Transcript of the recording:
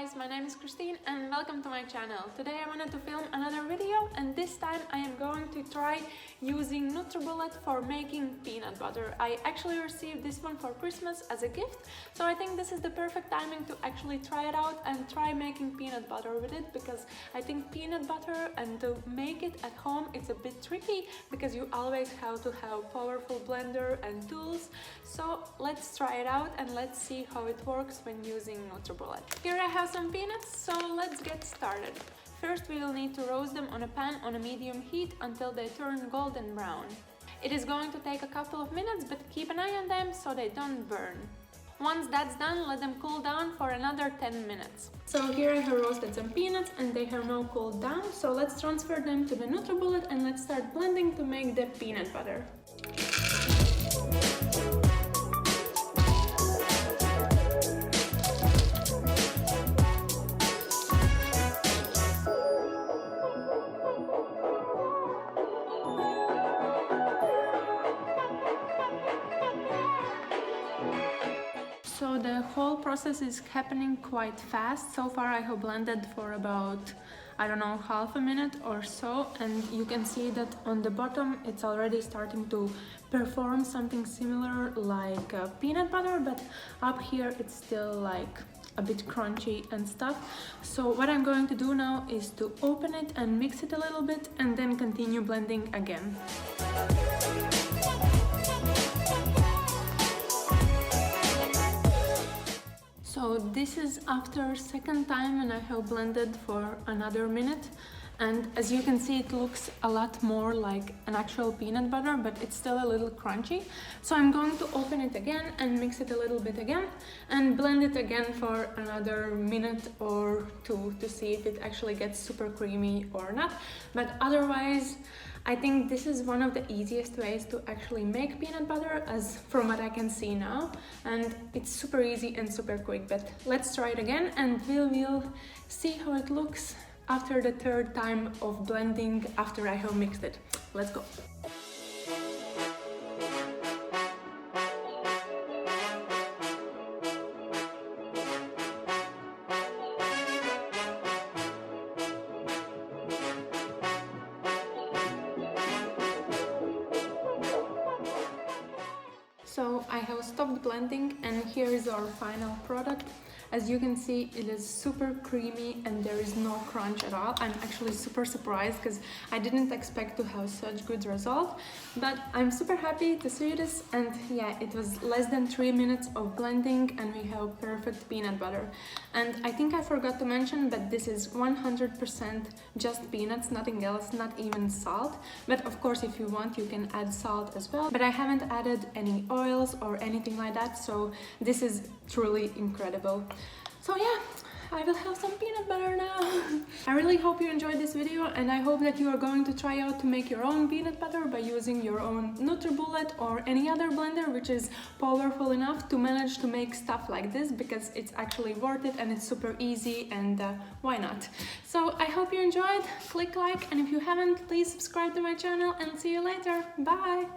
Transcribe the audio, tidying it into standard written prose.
guys, my name is Kristine and welcome to my channel. Today I wanted to film another video and this time I am going to try using Nutribullet for making peanut butter. I actually received this one for Christmas as a gift, so I think this is the perfect timing to actually try it out and try making peanut butter with it, because I think peanut butter and to make it at home it's a bit tricky because you always have to have powerful blender and tools. So let's try it out and let's see how it works when using Nutribullet. Here I have some peanuts, so let's get started. First we will need to roast them on a pan on a medium heat until they turn golden brown. It is going to take a couple of minutes, but keep an eye on them so they don't burn. Once that's done, let them cool down for another 10 minutes. So here I have roasted some peanuts and they have now cooled down, so let's transfer them to the Nutribullet and let's start blending to make the peanut butter. So the whole process is happening quite fast. So far I have blended for about, I don't know, half a minute or so, and you can see that on the bottom it's already starting to perform something similar like peanut butter, but up here it's still like a bit crunchy and stuff. So what I'm going to do now is to open it and mix it a little bit and then continue blending again. So this is after second time and I have blended for another minute, and as you can see it looks a lot more like an actual peanut butter, but it's still a little crunchy. So I'm going to open it again and mix it a little bit again and blend it again for another minute or two to see if it actually gets super creamy or not. But otherwise I think this is one of the easiest ways to actually make peanut butter, as from what I can see now, and it's super easy and super quick. But let's try it again and we'll see how it looks after the third time of blending after I have mixed it. Let's go. So I have stopped blending and here is our final product. As you can see, it is super creamy and there is no crunch at all. I'm actually super surprised because I didn't expect to have such good result, but I'm super happy to see this. And yeah, it was less than 3 minutes of blending and we have perfect peanut butter. And I think I forgot to mention, but this is 100% just peanuts, nothing else, not even salt. But of course, if you want, you can add salt as well. But I haven't added any oils or anything like that, so this is truly incredible. So yeah, I will have some peanut butter now. I really hope you enjoyed this video and I hope that you are going to try out to make your own peanut butter by using your own Nutribullet or any other blender which is powerful enough to manage to make stuff like this, because it's actually worth it and it's super easy, and why not? So I hope you enjoyed. Click like, and if you haven't, please subscribe to my channel and see you later. Bye!